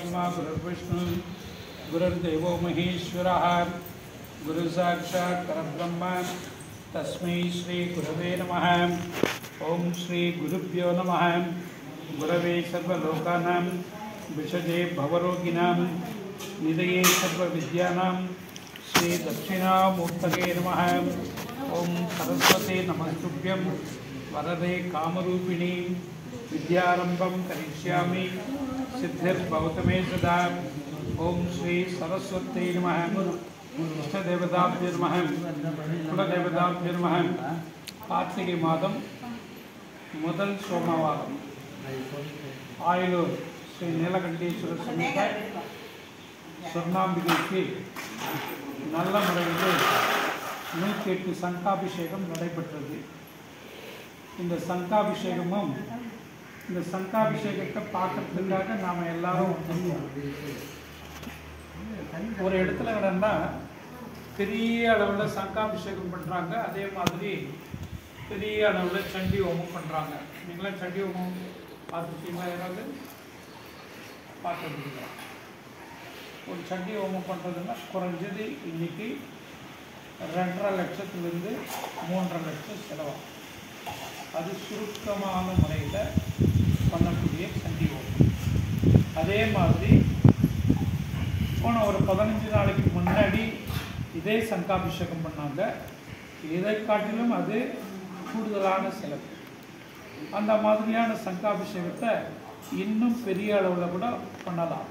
गुरुर्ब्रह्मा गुरुर्विष्णु गुरुर्देवो महेश्वरः गुरुसाक्षात् परब्रह्म तस्मै श्री गुरवे नमः। ओम श्री गुरुभ्यो नमः। गुरवे सर्वलोकानां विषजे भवरोगिणां निधये सर्वविद्यानां श्री दक्षिणामूर्तये नमः। ओम सरस्वते नमस्तुभ्यं वरदे कामरूपिणी विद्यारंभं करिष्यामि सिद्धिर्भवतु मे सदा। ओम श्री सरस्वती नमः। इष्टदेवताभ्यो नमः। कुलदेवताभ्यो नमः। कार्तिकै मादम முதல் சோமவாரம் ஆயிலூர் ஸ்ரீ நீலகண்டேஸ்வரர் சமேத சொர்ணாம்பிகைக்கு நல்ல முறையில் 108 சங்காபிஷேகம் நடைபெற்றது. இந்த சங்காபிஷேகமும் இந்த சங்காபிஷேகத்தை பார்க்கறதுக்காக நாம் எல்லாரும் ஒரு இடத்துல நடந்தா பெரிய அளவில் சங்காபிஷேகம் பண்ணுறாங்க. அதே மாதிரி பெரிய அளவில் சண்டி ஹோமம் பண்ணுறாங்க. நீங்களாம் சண்டி ஹோமம் பார்த்துருக்கீங்களா? யாராவது பார்த்துருக்கீங்களா? ஒரு சண்டி ஹோமம் பண்ணுறதுன்னா குறைஞ்சது இன்னைக்கு 2.5 லட்சத்துலேருந்து 3.5 லட்சம் செலவாகும். அது சுருக்கமான முறையில் பண்ணக்கூடிய சண்டி ஹோமம். அதே மாதிரி போன ஒரு 15 நாளைக்கு முன்னாடி இதே சங்காபிஷேகம் பண்ணாங்க. இதை காட்டிலும் அது கூடுதலான செலவு. அந்த மாதிரியான சங்காபிஷேகத்தை இன்னும் பெரிய அளவில் கூட பண்ணலாம்.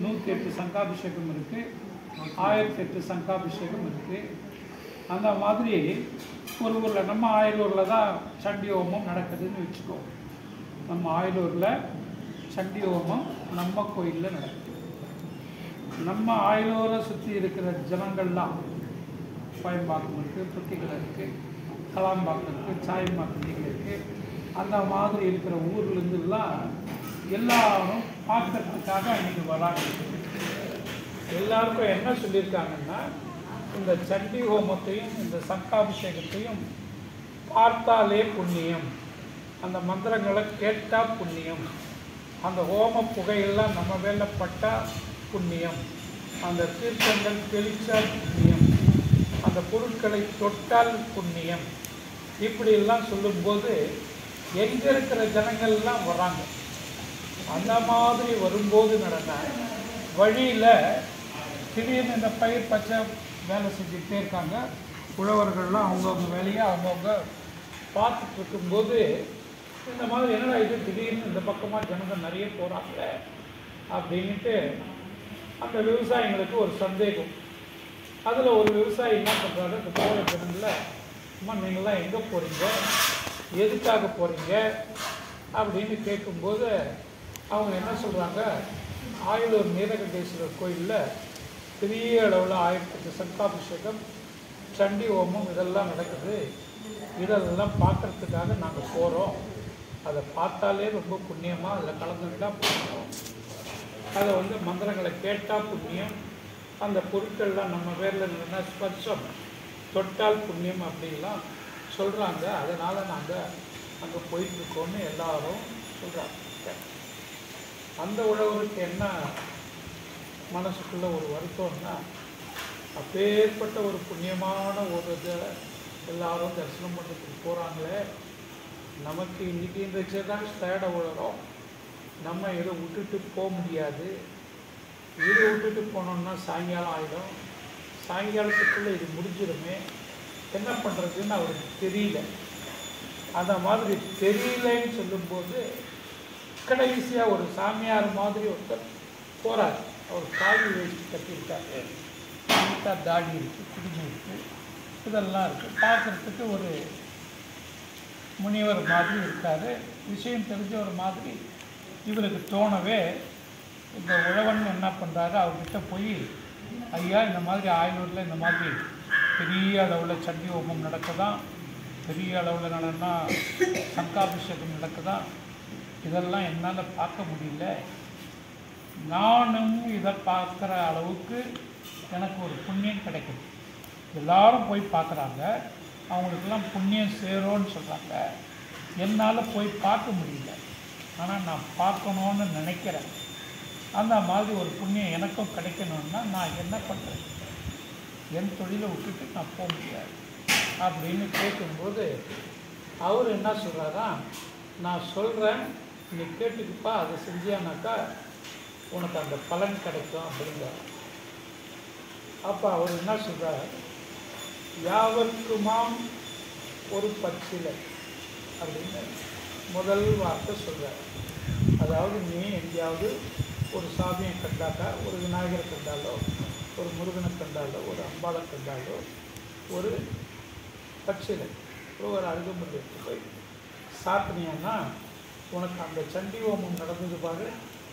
108 சங்காபிஷேகம் இருக்குது, 1008 சங்காபிஷேகம் இருக்குது. அந்த மாதிரி ஒரு ஊரில் நம்ம ஆயிலூரில் தான் சண்டி ஹோமம் நடக்குதுன்னு வச்சுக்கோ. நம்ம ஆயிலூரில் சண்டி ஹோமம் நம்ம கோயிலில் நடக்குது. நம்ம ஆயிலூரை சுற்றி இருக்கிற ஜனங்கள்லாம் கோயம்பாக்கம் இருக்குது, புத்திகள் இருக்குது, கலாம்பாக்கம் இருக்குது, சாயம்பாக்கம் இருக்குது. அந்த மாதிரி இருக்கிற ஊர்லேருந்துலாம் எல்லாரும் பார்க்கறதுக்காக அன்றைக்கி வராங்க. எல்லாருக்கும் என்ன சொல்லியிருக்காங்கன்னா, இந்த சண்டி ஹோமத்தையும் இந்த சங்காபிஷேகத்தையும் பார்த்தாலே புண்ணியம், அந்த மந்திரங்களை கேட்டால் புண்ணியம், அந்த ஹோம புகையெல்லாம் நம்ம மேலே பட்டால் புண்ணியம், அந்த தீர்த்தங்கள் தெளித்தால் புண்ணியம், அந்த பொருட்களை தொட்டால் புண்ணியம், இப்படியெல்லாம் சொல்லும்போது எங்கே இருக்கிற ஜனங்கள்லாம் வராங்க. அந்த மாதிரி வரும்போது நடந்தால் வழியில் திடீர்னு இந்த பயிர் பச்சை வேலை செஞ்சுக்கிட்டே இருக்காங்க. உழவர்கள்லாம் அவங்கவுங்க வேலையை அவங்கவுங்க பார்த்துட்டு இருக்கும்போது இந்த மாதிரி என்னடா இது திடீர்னு இந்த பக்கமாக ஜனங்கள் நிறைய போகிறாங்க அப்படின்ட்டு அந்த விவசாயிங்களுக்கு ஒரு சந்தேகம். அதில் ஒரு விவசாயி என்ன பண்ணுறாரு, இந்த போகிற ஜனங்களில், அம்மா நீங்களாம் எங்கே போகிறீங்க, எதுக்காக போகிறீங்க அப்படின்னு கேட்கும்போது அவங்க என்ன சொல்கிறாங்க, ஆயிலூர் நீலகண்டேஸ்வரர் கோயிலில் பெரிய அளவில் 1008 சங்காபிஷேகம், சண்டி ஹோமம் இதெல்லாம் நடக்குது, இதெல்லாம் பார்க்குறதுக்காக நாங்கள் போகிறோம். அதை பார்த்தாலே ரொம்ப புண்ணியமாக அதில் கலந்துக்கிட்டால் போகிறோம். அதை மந்திரங்களை கேட்டால் புண்ணியம், அந்த பொருட்கள்லாம் நம்ம பேரில் இல்லைன்னா ஸ்பர்ஷம் தொட்டால் புண்ணியம் அப்படிலாம் சொல்கிறாங்க. அதனால் நாங்கள் அங்கே போயிட்டுருக்கோன்னு எல்லாரும் சொல்கிறாங்க. அந்த உழவருக்கு என்ன மனசுக்குள்ளே ஒரு வருத்தம்னா, அப்பேற்பட்ட ஒரு புண்ணியமான ஒரு இதை எல்லாரும் தரிசனம் பண்ணுறதுக்கு போகிறாங்களே, நமக்கு இன்றைக்கி இந்த தான் தேட உழறோம், நம்ம இதை விட்டுட்டு போக முடியாது. இதை விட்டுட்டு போனோம்னா சாயங்காலம் ஆகிடும், சாயங்காலத்துக்குள்ளே இது முடிஞ்சிடுமே, என்ன பண்ணுறதுன்னு அவருக்கு தெரியல. அந்த மாதிரி தெரியலன்னு சொல்லும்போது கடைசியாக ஒரு சாமியார் மாதிரி ஒருத்தர் போகிறார். அவர் காவி வேஷ்டி கட்டியிருக்காரு, நீட்டாக தாடி இருக்குது, குடிமை இருக்குது, இதெல்லாம் இருக்குது. பார்க்குறதுக்கு ஒரு முனிவர் மாதிரி இருக்கார், விஷயம் தெரிஞ்ச ஒரு மாதிரி இவருக்கு தோணவே இந்த உழவன் என்ன பண்ணுறாரு, அவர்கிட்ட போய், ஐயா இந்த மாதிரி ஆயிலூரில் இந்த மாதிரி பெரிய அளவில் சண்டி ஹோமம் நடக்குதான், பெரிய அளவில் நடனா சங்காபிஷேகம் நடக்குதான், இதெல்லாம் என்னால் பார்க்க முடியல, நானும் இதை பார்க்குற அளவுக்கு எனக்கு ஒரு புண்ணியம் கிடைக்குது. எல்லாரும் போய் பார்க்குறாங்க, அவங்களுக்கெல்லாம் புண்ணியம் சேரும்னு சொல்கிறாங்க, என்னால் போய் பார்க்க முடியல, ஆனால் நான் பார்க்கணுன்னு நினைக்கிறேன். அந்த மாதிரி ஒரு புண்ணியம் எனக்கும் கிடைக்கணும்னா நான் என்ன பண்ணுறேன்? என் தொழிலை விட்டுட்டு நான் போக முடியாது அப்படின்னு கேட்கும்போது அவர் என்ன சொல்கிறாரா, நான் சொல்கிறேன், நீ கேட்டுக்குப்பா, அதை செஞ்சியானாக்கா உனக்கு அந்த பலன் கிடைக்கும் அப்படிங்கிறார். அப்போ அவர் என்ன சொல்கிறார், யாவர்க்குமாம் ஒரு பச்சிலை அப்படின்னு முதல் வார்த்தை சொல்கிறார். அதாவது நீ எங்கேயாவது ஒரு சாமியை கண்டாக்கா, ஒரு விநாயகரை கண்டாலோ, ஒரு முருகனை கண்டாலோ, ஒரு அம்பாளை கண்டாலோ, ஒரு பச்சிலை ஒரு அருகம்புல் எடுத்து போய் சாத்தினியான்னா உனக்கு அந்த சண்டி ஹோமம் நடந்தது பாரு,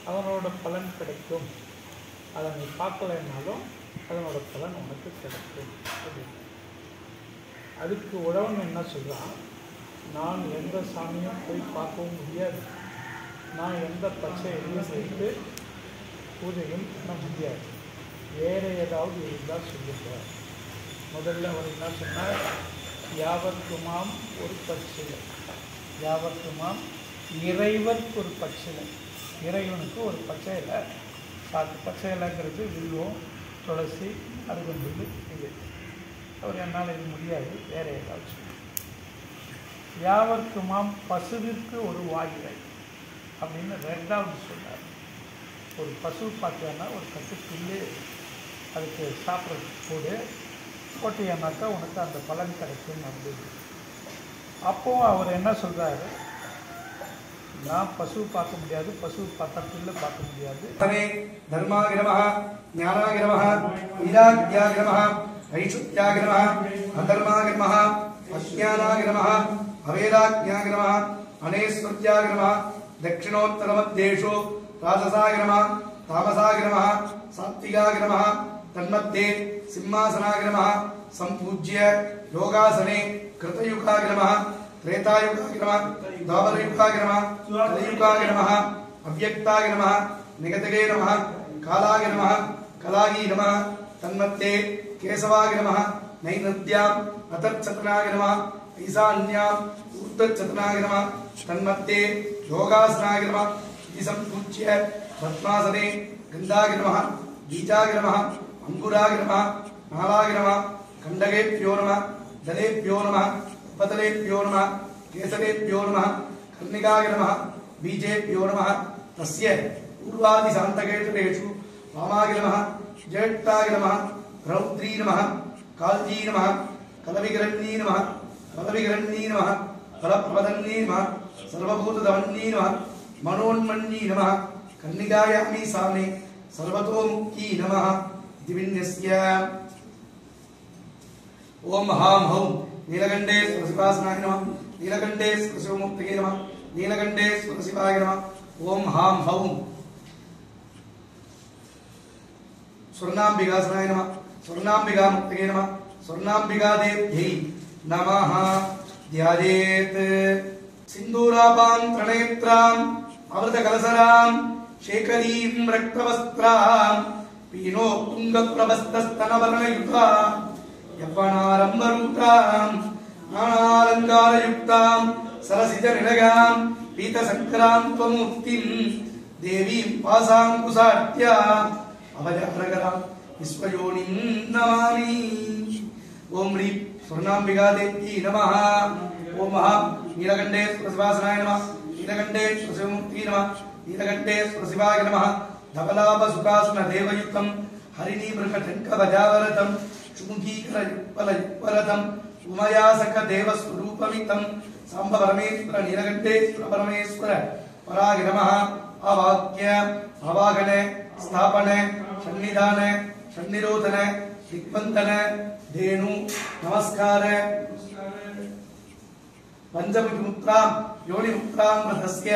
அதனோட பலன் கிடைக்கும். அதை நீ பார்க்கலைன்னாலும் அதனோட பலன் உனக்கு கிடைக்கும் அப்படின்னு. அதுக்கு உழவன் என்ன சொல்கிறான், நான் எந்த சாமியும் போய் பார்க்கவும் முடியாது, நான் எந்த பச்சை எதையும் வைத்து பூஜையும் பண்ண முடியாது, வேறு ஏதாவது இருந்தால் சொல்லுகிறார். முதல்ல அவர் என்ன சொன்னார், யாவர்க்குமாம் ஒரு பச்சிலை, யாவர்க்குமாம் இறைவனுக்கு ஒரு பச்சிலை, இறைவனுக்கு ஒரு பச்சை இலை. பச்சை இலைங்கிறது வில்வம், துளசி, அருகம்புல் இது. அவர் என்னால் இது முடியாது, வேறு ஏதாவது சொல்லுங்கள். யாவர்க்குமாம் பசுவிற்கு ஒரு வாயிலை அப்படின்னு ரெண்டாவது சொன்னார். ஒரு பசு பார்த்தோன்னா ஒரு கட்டு புல்லு அதுக்கு சாப்பிட்றதுக்கு போடு போட்டியானாக்கா உனக்கு அந்த பலன் கிடைக்கும் அப்படின்னு. அப்போது அவர் என்ன சொல்கிறாரு, நான் பசு பார்க்க முடியாது, பசு பார்த்தா புல்லை பார்க்க முடியாது. தர்மாகிரமஹ ஞானாகிரமஹ வீராக்யாகிரமஹ ஐஷுத்யாகிரமஹ அதர்மாகிரமஹ அஜ்ஞானாகிரமஹ அவேதாக்யாகிரமஹ அனேஸ்வர்யாகிரமஹ தட்சிணோத்தரமத்யேஷு ராஜசாகிரமஹ தாமசாகிரமஹ சாத்விகாகிரமஹ தன்மத்தே சிம்மாசனாகிரமஹ சம்பூஜ்ய யோகாசனே கிருதயுகாகிரமஹ त्रेतायुगागिरमः द्वापरयुगागिरमः कलियुगागिरमः अव्यक्तागिरमः निगतगे नमः कालागिरमः कलागीनमः तन्मध्ये केशवागिरमः नैनद्याम् अतर्चतनागिरमः ईशान्याम् ऊर्ध्वचतनागिरमः तन्मध्ये योगासनागिरमः इति सम्पूज्य पद्मासने गन्धागिरमः बीजागिरमः अंकुरागिरमः नालागिरमः खण्डगेभ्यो नमः दलेभ्यो नमः पतलेभ्यो नमः केसरेभ्यो नमः कर्णिकाय नमः बीजेभ्यो नमः तस्य पूर्वादिशान्तकेषु वामाय नमः ज्येष्ठाय नमः रौद्री नमः काल्जी नमः कलविकरण्यै नमः बलविकरण्यै नमः बलप्रवदन्यै नमः सर्वभूतदवन्यै नमः मनोन्मन्यै नमः कर्णिकायामि सामने सर्वतोमुखी नमः इति विन्यस्य ओम हां हौं नीलकंठेश्वर शिवासनाय नमः नीलकंठेश्वर शिवमूर्तये नमः नीलकंठेश्वर शिवाय नमः ओम हां हौं स्वर्णांबिकासनाय नमः स्वर्णांबिकामूर्तये नमः स्वर्णांबिकादेव्यै नमः ध्यायेत् सिन्दूरापां त्रणेत्रां अमृतकलसरां शेखरीं रक्तवस्त्रां पीनो तुङ्गप्रभस्तस्तनवर्णयुतां यव्वनारम्भरूपां नानालङ्कारयुक्तां सरसिजनिलयां पीतशङ्करां त्वमूर्तिं देवीं पाशाङ्कुशाढ्याम् अभयहरकरां विश्वयोनिं नमामि। ओम ह्रीं स्वर्णाम्बिकादेव्यै नमः। ओम नीलकण्ठेश्वर शिवासनाय नमः नीलकण्ठेश्वर शिवमूर्तये नमः नीलकण्ठेश्वर शिवाय नमः। धवलाभसुखासनदेवयुक्तं हरिणीवृषटङ्कभजावरतं शुमुखीकरयुक्पलयुक्परतं उमयासकदेवस्वरूपमितं साम्ब परमेश्वर नीलकण्ठेश्वर परमेश्वर पराय नमः। अवाक्य अवाहन स्थापन सन्निधान सन्निरोधन दिग्बन्धन धेनु नमस्कार पंचमुखिमुद्रां योनिमुद्रां व्रतस्य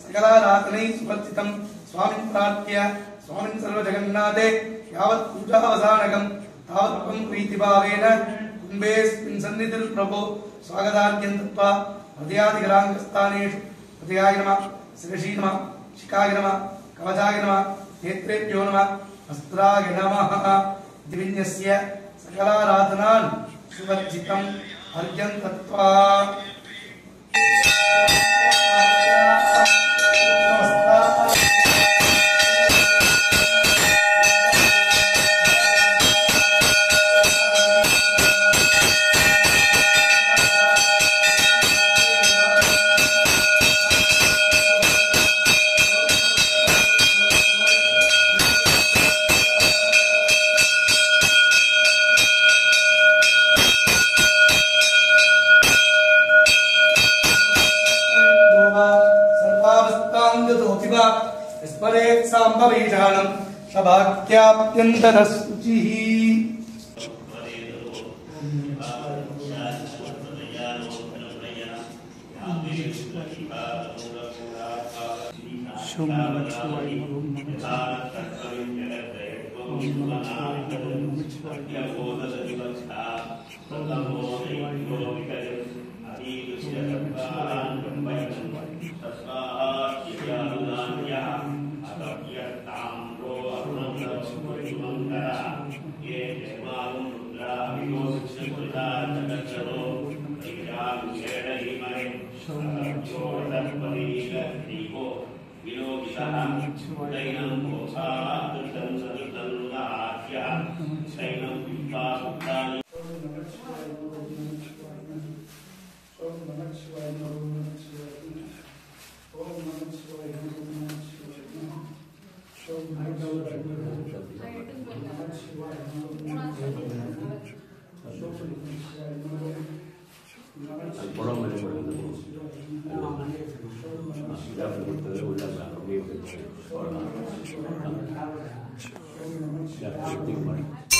सकलाराधनै सुवर्जितं स्वामिन् प्रार्थ्य स्वामिन् सर्वजगन्नाथे यावत् पूजावसानकं तावत् त्वं प्रीतिभावेन कुम्भेऽस्मिन् सन्निधिं प्रभो स्वागतार्घ्यं दत्त्वा हृदयादिगराङ्गस्थानेषु हृदयाय नमः शिरसि नमः शिखाय नमः कवचाय नमः नेत्रेभ्यो नमः वस्त्राय नमः दिविन्यस्य सकलाराधनान् सुवर्जितम् अर्घ्यं दत्त्वा शाम्भवीषाणं शभाख्याप्यन्तरशुचिः Yeah,